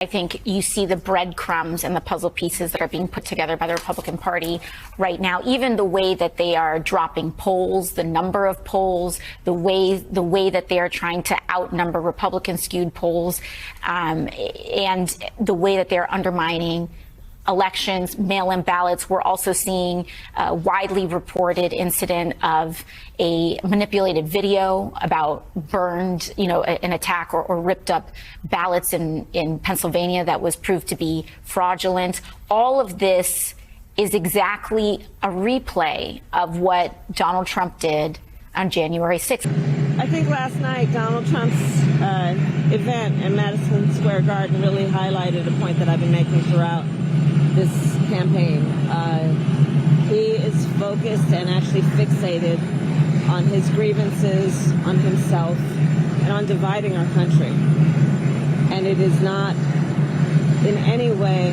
I think you see the breadcrumbs and the puzzle pieces that are being put together by the Republican Party right now. Even the way that they are dropping polls, the number of polls, the way that they are trying to outnumber Republican-skewed polls, and the way that they're undermining elections, mail-in ballots. We're also seeing a widely reported incident of a manipulated video about burned, an attack or ripped up ballots in Pennsylvania that was proved to be fraudulent. All of this is exactly a replay of what Donald Trump did on January 6th. I think last night Donald Trump's event in Madison Square Garden really highlighted a point that I've been making throughout this campaign. He is focused and actually fixated on his grievances, on himself, and on dividing our country. And it is not in any way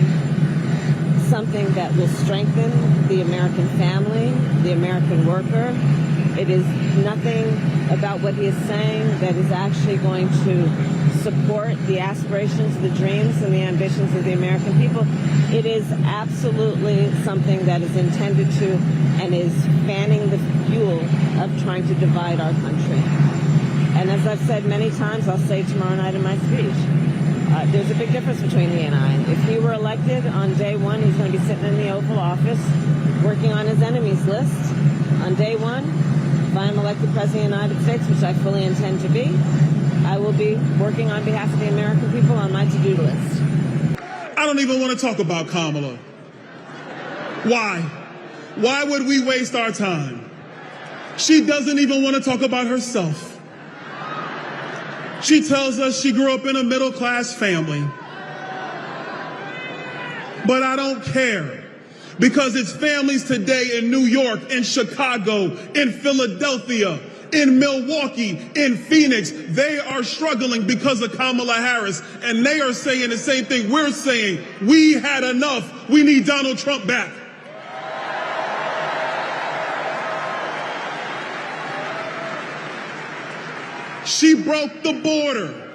something that will strengthen the American family, the American worker. It is nothing about what he is saying that is actually going to support the aspirations, the dreams, and the ambitions of the American people. It is absolutely something that is intended to and is fanning the fuel of trying to divide our country. And as I've said many times, I'll say tomorrow night in my speech, there's a big difference between he and I. If he were elected on day one, he's going to be sitting in the Oval Office working on his enemies list. On day one, if I'm elected President of the United States, which I fully intend to be, I will be working on behalf of the American people on my to-do list. I don't even want to talk about Kamala. Why? Why would we waste our time? She doesn't even want to talk about herself. She tells us she grew up in a middle-class family. But I don't care, because it's families today in New York, in Chicago, in Philadelphia, in Milwaukee, in Phoenix. They are struggling because of Kamala Harris, and they are saying the same thing we're saying. We had enough. We need Donald Trump back. She broke the border.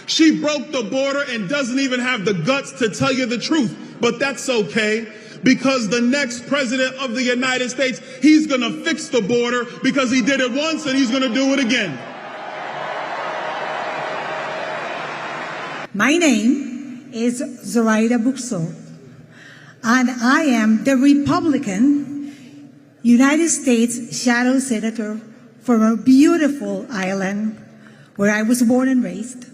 She broke the border and doesn't even have the guts to tell you the truth. But that's okay, because the next president of the United States, he's going to fix the border, because he did it once and he's going to do it again. My name is Zoraida Buxo, and I am the Republican United States Shadow Senator from a beautiful island where I was born and raised.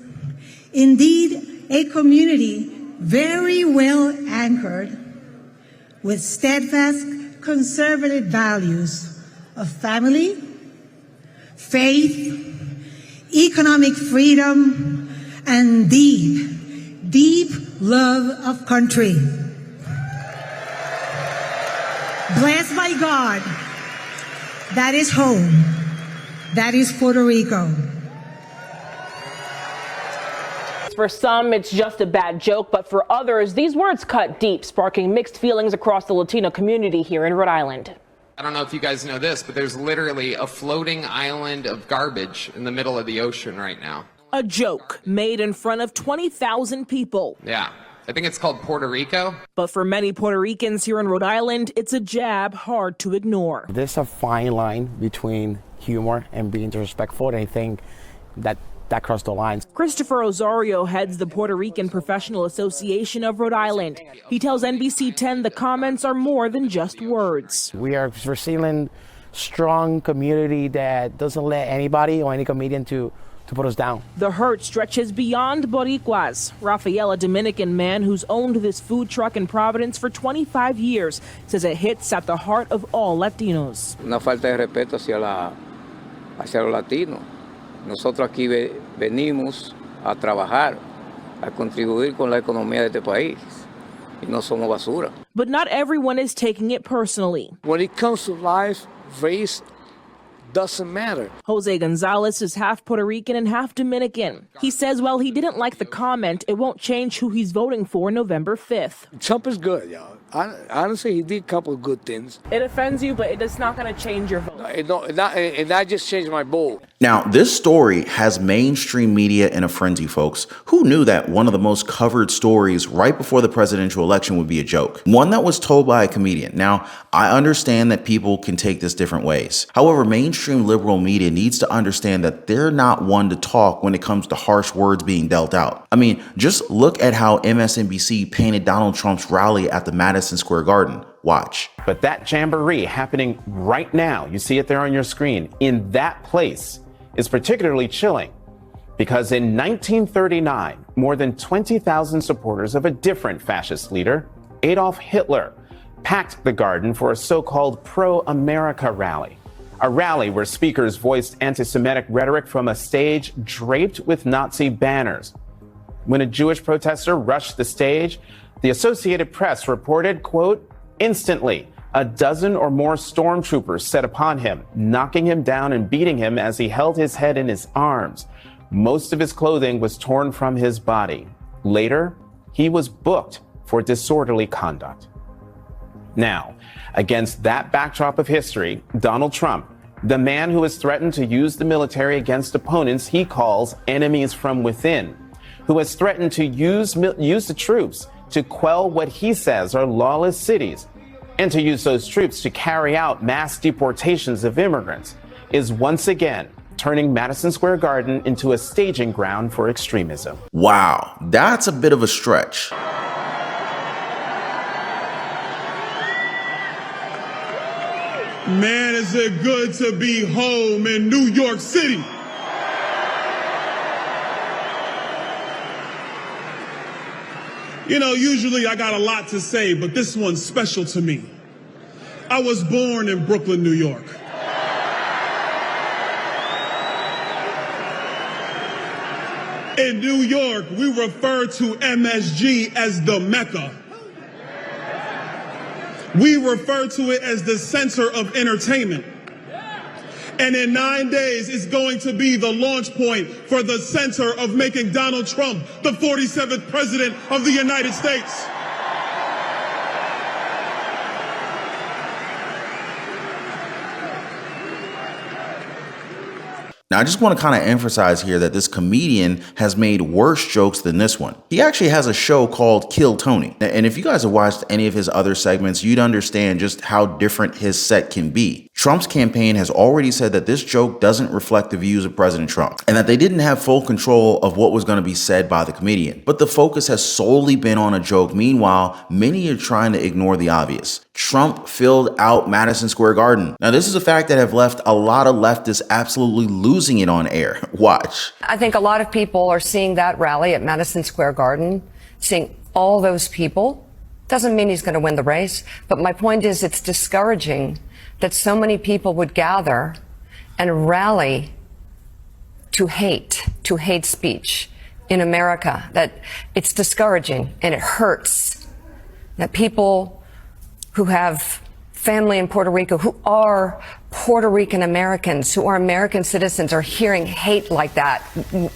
Indeed, a community very well anchored with steadfast conservative values of family, faith, economic freedom, and deep, deep love of country. Blessed by God, that is home. That is Puerto Rico. For some, it's just a bad joke, but for others, these words cut deep, sparking mixed feelings across the Latino community here in Rhode Island. I don't know if you guys know this, but there's literally a floating island of garbage in the middle of the ocean right now. A joke made in front of 20,000 people. Yeah. I think it's called Puerto Rico. But for many Puerto Ricans here in Rhode Island, it's a jab hard to ignore. There's a fine line between humor and being disrespectful, and I think that crossed the lines. Christopher Osorio heads the Puerto Rican Professional Association of Rhode Island. He tells NBC 10 the comments are more than just words. We're seeing strong community that doesn't let anybody or any comedian to put us down. The hurt stretches beyond Boricuas. Rafael, a Dominican man who's owned this food truck in Providence for 25 years, says it hits at the heart of all Latinos. Una falta de respeto hacia los latinos. Nosotros aquí venimos a trabajar, a contribuir con la economía de este país, y no somos basura. But not everyone is taking it personally. When it comes to life, race doesn't matter. Jose Gonzalez is half Puerto Rican and half Dominican. He says while he didn't like the comment, it won't change who he's voting for November 5th. Trump is good, y'all. Honestly, he did a couple of good things. It offends you, but it's not going to change your vote. It not just changed my vote. Now, this story has mainstream media in a frenzy, folks. Who knew that one of the most covered stories right before the presidential election would be a joke? One that was told by a comedian. Now, I understand that people can take this different ways. However, mainstream liberal media needs to understand that they're not one to talk when it comes to harsh words being dealt out. I mean, just look at how MSNBC painted Donald Trump's rally at the Madison Square Garden. Watch. But that jamboree happening right now, you see it there on your screen, in that place, is particularly chilling because in 1939, more than 20,000 supporters of a different fascist leader, Adolf Hitler, packed the garden for a so-called pro-America rally. A rally where speakers voiced anti-Semitic rhetoric from a stage draped with Nazi banners. When a Jewish protester rushed the stage, the Associated Press reported, quote, instantly, a dozen or more stormtroopers set upon him, knocking him down and beating him as he held his head in his arms. Most of his clothing was torn from his body. Later, he was booked for disorderly conduct. Now, against that backdrop of history, Donald Trump, the man who has threatened to use the military against opponents he calls enemies from within, who has threatened to use the troops to quell what he says are lawless cities, and to use those troops to carry out mass deportations of immigrants, is once again turning Madison Square Garden into a staging ground for extremism. Wow, that's a bit of a stretch. Man, is it good to be home in New York City. You know, usually I got a lot to say, but this one's special to me. I was born in Brooklyn, New York. In New York, we refer to MSG as the Mecca. We refer to it as the center of entertainment. And in 9 days, it's going to be the launch point for the center of making Donald Trump the 47th president of the United States. Now, I just want to kind of emphasize here that this comedian has made worse jokes than this one. He actually has a show called Kill Tony. And if you guys have watched any of his other segments, you'd understand just how different his set can be. Trump's campaign has already said that this joke doesn't reflect the views of President Trump and that they didn't have full control of what was going to be said by the comedian. But the focus has solely been on a joke. Meanwhile, many are trying to ignore the obvious. Trump filled out Madison Square Garden. Now, this is a fact that have left a lot of leftists absolutely losing it on air. Watch. I think a lot of people are seeing that rally at Madison Square Garden, seeing all those people. Doesn't mean he's going to win the race. But my point is, it's discouraging that so many people would gather and rally to hate speech in America. That it's discouraging and it hurts that people who have family in Puerto Rico, who are Puerto Rican Americans, who are American citizens, are hearing hate like that.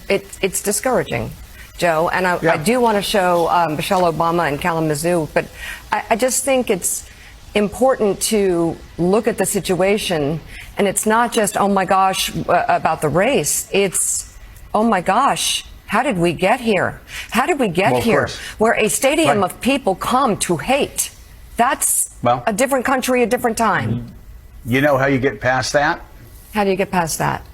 It's discouraging, Joe. And I do want to show Michelle Obama and Kalamazoo, but I just think it's important to look at the situation, and it's not just, oh my gosh, about the race. It's, oh my gosh, how did we get here? How did we get here where a stadium of people come to hate? That's a different country, a different time. You know how you get past that? How do you get past that?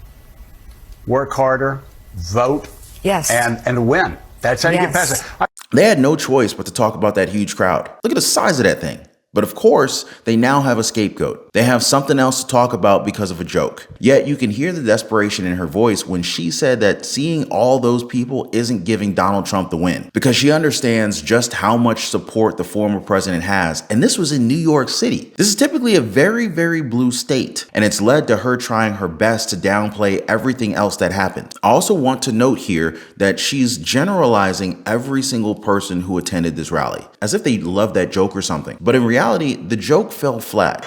Work harder, vote, yes, and win. That's how you get past it. They had no choice but to talk about that huge crowd. Look at the size of that thing. But of course, they now have a scapegoat. They have something else to talk about because of a joke. Yet you can hear the desperation in her voice when she said that seeing all those people isn't giving Donald Trump the win, because she understands just how much support the former president has. And this was in New York City. This is typically a very, very blue state, and it's led to her trying her best to downplay everything else that happened. I also want to note here that she's generalizing every single person who attended this rally, as if they loved that joke or something. But in reality, the joke fell flat.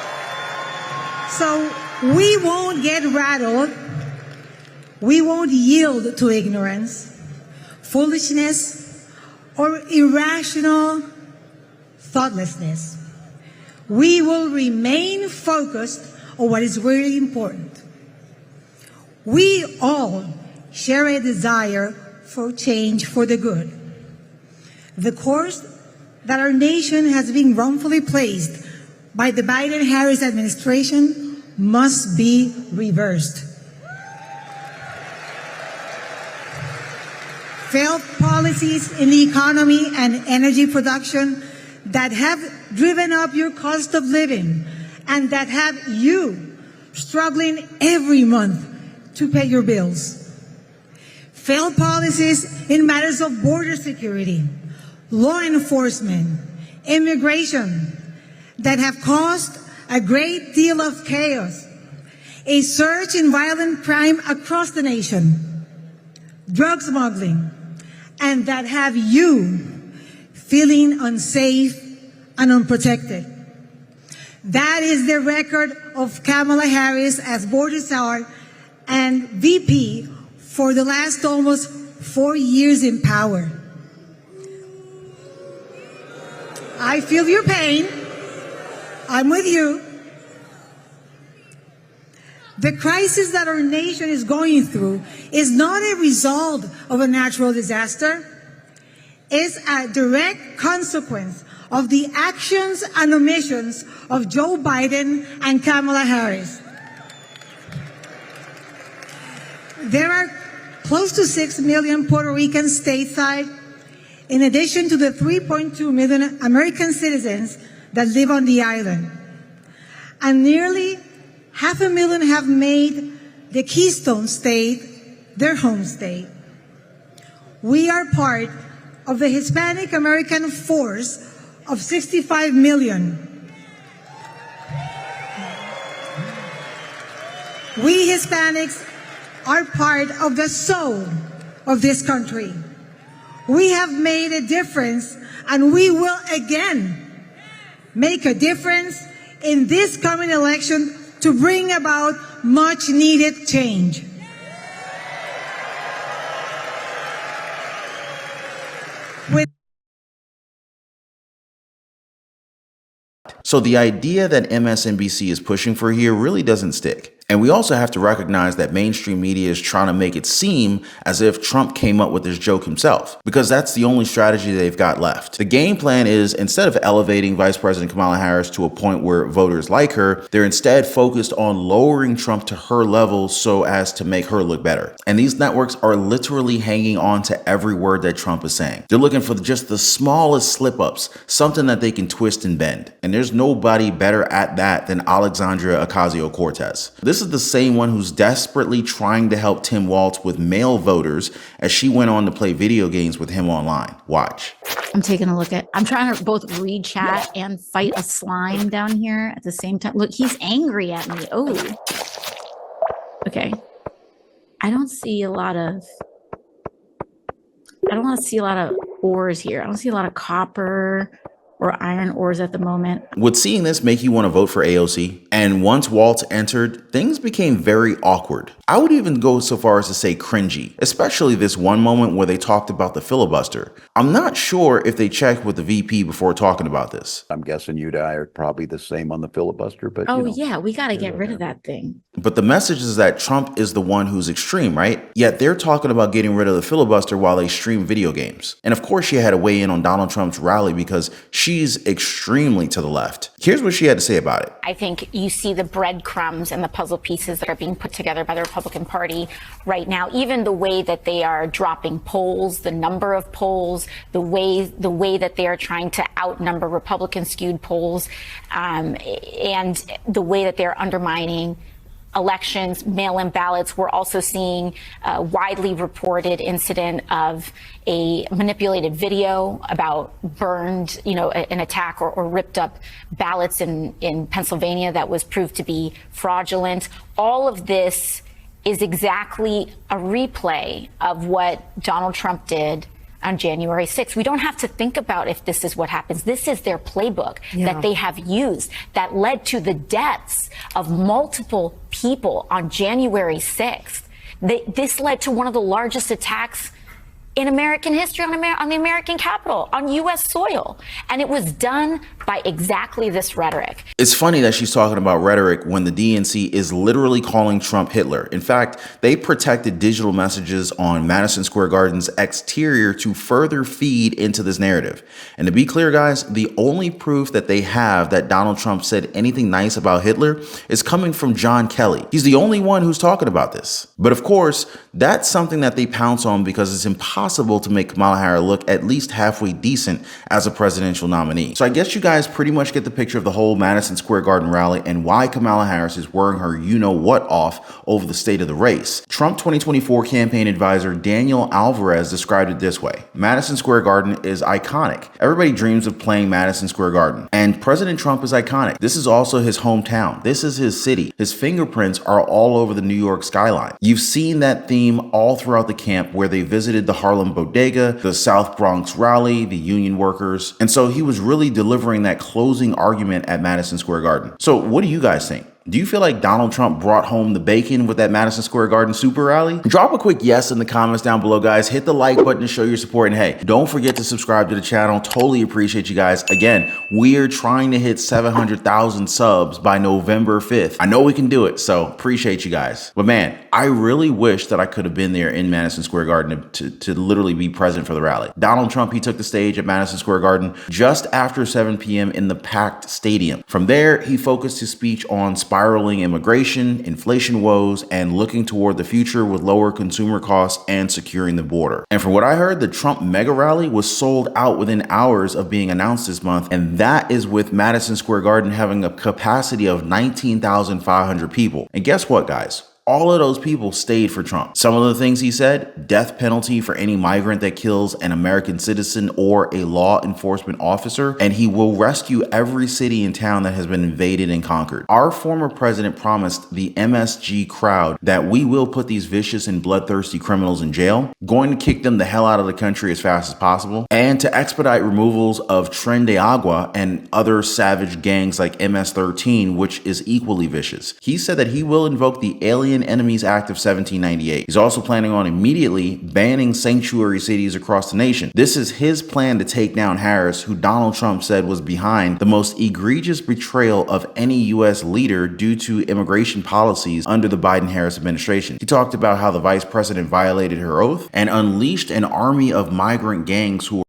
So we won't get rattled. We won't yield to ignorance, foolishness, or irrational thoughtlessness. We will remain focused on what is really important. We all share a desire for change for the good. The course that our nation has been wrongfully placed by the Biden-Harris administration must be reversed. Failed policies in the economy and energy production that have driven up your cost of living and that have you struggling every month to pay your bills. Failed policies in matters of border security, law enforcement, immigration that have caused a great deal of chaos, a surge in violent crime across the nation, drug smuggling, and that have you feeling unsafe and unprotected. That is the record of Kamala Harris as border czar and VP for the last almost 4 years in power. I feel your pain. I'm with you. The crisis that our nation is going through is not a result of a natural disaster. It's a direct consequence of the actions and omissions of Joe Biden and Kamala Harris. There are close to 6 million Puerto Ricans stateside, in addition to the 3.2 million American citizens that live on the island. And nearly 500,000 have made the Keystone State their home state. We are part of the Hispanic American force of 65 million. We Hispanics are part of the soul of this country. We have made a difference, and we will again make a difference in this coming election to bring about much needed change. So the idea that MSNBC is pushing for here really doesn't stick. And we also have to recognize that mainstream media is trying to make it seem as if Trump came up with this joke himself, because that's the only strategy they've got left. The game plan is, instead of elevating Vice President Kamala Harris to a point where voters like her, they're instead focused on lowering Trump to her level so as to make her look better. And these networks are literally hanging on to every word that Trump is saying. They're looking for just the smallest slip-ups, something that they can twist and bend. And there's nobody better at that than Alexandria Ocasio-Cortez. This is the same one who's desperately trying to help Tim Walz with male voters as she went on to play video games with him online. Watch. I'm taking a look at, I'm trying to both read chat and fight a slime down here at the same time. Look, he's angry at me. Oh, okay. I don't see a lot of ores here. I don't see a lot of copper or iron ores at the moment. Would seeing this make you want to vote for AOC? And once Walz entered, things became very awkward. I would even go so far as to say cringy, especially this one moment where they talked about the filibuster. I'm not sure if they checked with the VP before talking about this. I'm guessing you and I are probably the same on the filibuster, but oh, yeah, we got to get rid of that thing. But the message is that Trump is the one who's extreme, right? Yet they're talking about getting rid of the filibuster while they stream video games. And of course she had to weigh in on Donald Trump's rally because she's extremely to the left. Here's what she had to say about it. I think you see the breadcrumbs and the puzzle pieces that are being put together by the Republican Party right now. Even the way that they are dropping polls, the number of polls, the way that they are trying to outnumber Republican skewed polls, and the way that they're undermining elections, mail-in ballots. We're also seeing a widely reported incident of a manipulated video about burned, an attack or ripped up ballots in Pennsylvania that was proved to be fraudulent. All of this is exactly a replay of what Donald Trump did on January 6th. We don't have to think about if this is what happens. This is their playbook that they have used that led to the deaths of multiple people on January 6th. This led to one of the largest attacks in American history on the American Capitol, on U.S. soil. And it was done by exactly this rhetoric. It's funny that she's talking about rhetoric when the DNC is literally calling Trump Hitler. In fact, they protected digital messages on Madison Square Garden's exterior to further feed into this narrative. And to be clear, guys, the only proof that they have that Donald Trump said anything nice about Hitler is coming from John Kelly. He's the only one who's talking about this. But of course, that's something that they pounce on because it's impossible to make Kamala Harris look at least halfway decent as a presidential nominee. So I guess you guys pretty much get the picture of the whole Madison Square Garden rally and why Kamala Harris is wearing her you-know-what off over the state of the race. Trump 2024 campaign advisor Daniel Alvarez described it this way: Madison Square Garden is iconic. Everybody dreams of playing Madison Square Garden, and President Trump is iconic. This is also his hometown. This is his city. His fingerprints are all over the New York skyline. You've seen that theme all throughout the camp where they visited the Harlem Bodega, the South Bronx rally, the union workers. And so he was really delivering that closing argument at Madison Square Garden. So what do you guys think? Do you feel like Donald Trump brought home the bacon with that Madison Square Garden super rally? Drop a quick yes in the comments down below, guys. Hit the like button to show your support. And hey, don't forget to subscribe to the channel. Totally appreciate you guys. Again, we're trying to hit 700,000 subs by November 5th. I know we can do it, so appreciate you guys. But man, I really wish that I could have been there in Madison Square Garden to literally be present for the rally. Donald Trump, he took the stage at Madison Square Garden just after 7 p.m. in the packed stadium. From there, he focused his speech on spiraling immigration, inflation woes, and looking toward the future with lower consumer costs and securing the border. And from what I heard, the Trump mega rally was sold out within hours of being announced this month, and that is with Madison Square Garden having a capacity of 19,500 people. And guess what, guys? All of those people stayed for Trump. Some of the things he said: death penalty for any migrant that kills an American citizen or a law enforcement officer, and he will rescue every city and town that has been invaded and conquered. Our former president promised the MSG crowd that we will put these vicious and bloodthirsty criminals in jail, going to kick them the hell out of the country as fast as possible, and to expedite removals of Tren de Agua and other savage gangs like MS-13, which is equally vicious. He said that he will invoke the Alien Enemies Act of 1798. He's also planning on immediately banning sanctuary cities across the nation. This is his plan to take down Harris, who Donald Trump said was behind the most egregious betrayal of any U.S. leader due to immigration policies under the Biden-Harris administration. He talked about how the vice president violated her oath and unleashed an army of migrant gangs who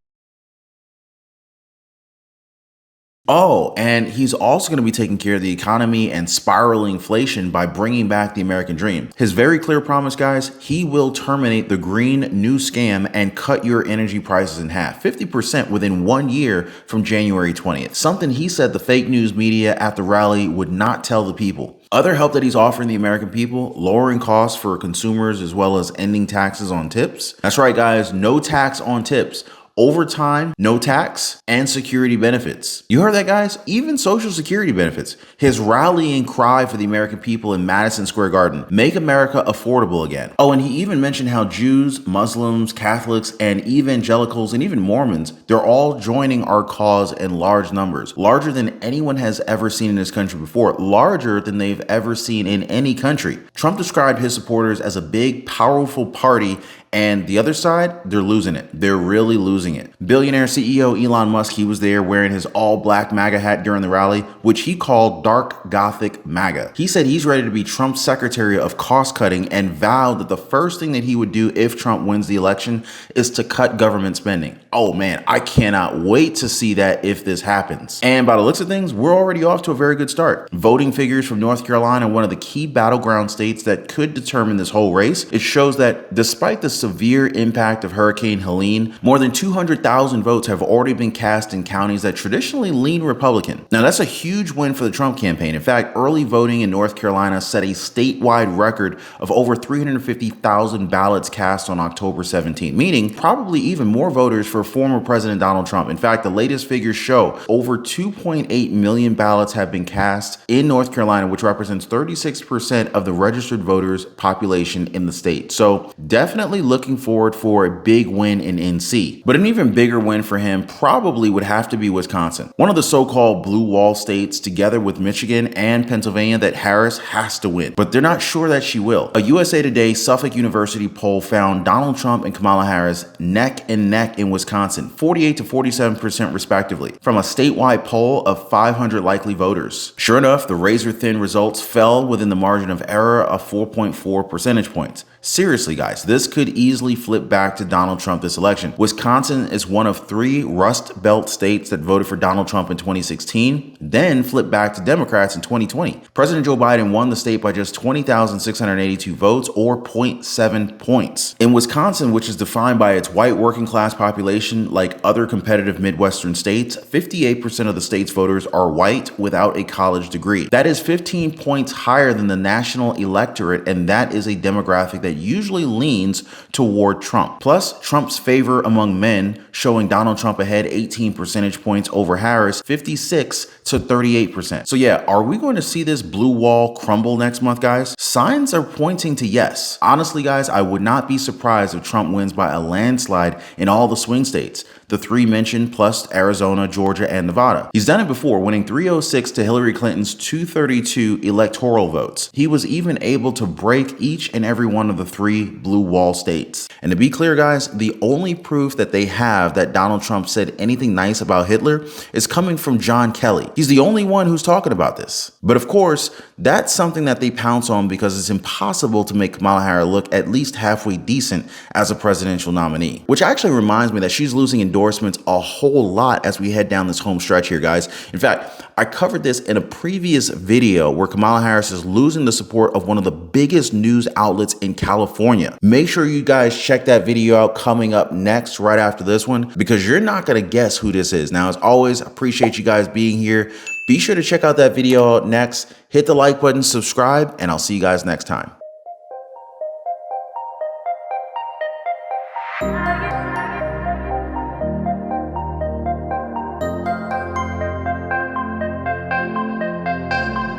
and he's also going to be taking care of the economy and spiraling inflation by bringing back the American dream. His very clear promise, guys: he will terminate the Green New Scam and cut your energy prices in half, 50% within 1 year from January 20th. Something he said the fake news media at the rally would not tell the people. Other help that he's offering the American people: lowering costs for consumers as well as ending taxes on tips. That's right, guys, no tax on tips. Overtime, no tax, and security benefits. You heard that, guys? Even Social Security benefits. His rallying cry for the American people in Madison Square Garden: make America affordable again. Oh, and he even mentioned how Jews, Muslims, Catholics, and evangelicals, and even Mormons, they're all joining our cause in large numbers, larger than anyone has ever seen in this country before, larger than they've ever seen in any country. Trump described his supporters as a big, powerful party, and the other side, they're losing it. They're really losing it. Billionaire CEO Elon Musk, he was there wearing his all-black MAGA hat during the rally, which he called Dark Gothic MAGA. He said he's ready to be Trump's secretary of cost-cutting and vowed that the first thing that he would do if Trump wins the election is to cut government spending. Oh man, I cannot wait to see that if this happens. And by the looks of things, we're already off to a very good start. Voting figures from North Carolina, one of the key battleground states that could determine this whole race, it shows that despite the severe impact of Hurricane Helene, more than 200,000 votes have already been cast in counties that traditionally lean Republican. Now, that's a huge win for the Trump campaign. In fact, early voting in North Carolina set a statewide record of over 350,000 ballots cast on October 17, meaning probably even more voters for former President Donald Trump. In fact, the latest figures show over 2.8 million ballots have been cast in North Carolina, which represents 36% of the registered voters population in the state. So definitely looking forward for a big win in NC. But an even bigger win for him probably would have to be Wisconsin, one of the so-called blue wall states together with Michigan and Pennsylvania that Harris has to win. But they're not sure that she will. A USA Today Suffolk University poll found Donald Trump and Kamala Harris neck and neck in Wisconsin, 48 to 47% respectively, from a statewide poll of 500 likely voters. Sure enough, the razor-thin results fell within the margin of error of 4.4 percentage points. Seriously, guys, this could easily flip back to Donald Trump this election. Wisconsin is one of 3 Rust Belt states that voted for Donald Trump in 2016, then flipped back to Democrats in 2020. President Joe Biden won the state by just 20,682 votes, or 0.7 points. In Wisconsin, which is defined by its white working class population like other competitive Midwestern states, 58% of the state's voters are white without a college degree. That is 15 points higher than the national electorate, and that is a demographic that usually leans toward Trump. Plus, Trump's favor among men, showing Donald Trump ahead 18 percentage points over Harris, 56 to 38%. So yeah, are we going to see this blue wall crumble next month, guys? Signs are pointing to yes. Honestly, guys, I would not be surprised if Trump wins by a landslide in all the swing states, the 3 mentioned plus Arizona, Georgia, and Nevada. He's done it before, winning 306 to Hillary Clinton's 232 electoral votes. He was even able to break each and every one of the 3 blue wall states. And to be clear, guys, the only proof that they have that Donald Trump said anything nice about Hitler is coming from John Kelly. He's the only one who's talking about this. But of course, that's something that they pounce on because it's impossible to make Kamala Harris look at least halfway decent as a presidential nominee. Which actually reminds me that she's losing endorsements a whole lot as we head down this home stretch here, guys. In fact, I covered this in a previous video where Kamala Harris is losing the support of one of the biggest news outlets in California. Make sure you guys check that video out coming up next right after this one, because you're not going to guess who this is. Now, as always, I appreciate you guys being here. Be sure to check out that video out next. Hit the like button, subscribe, and I'll see you guys next time.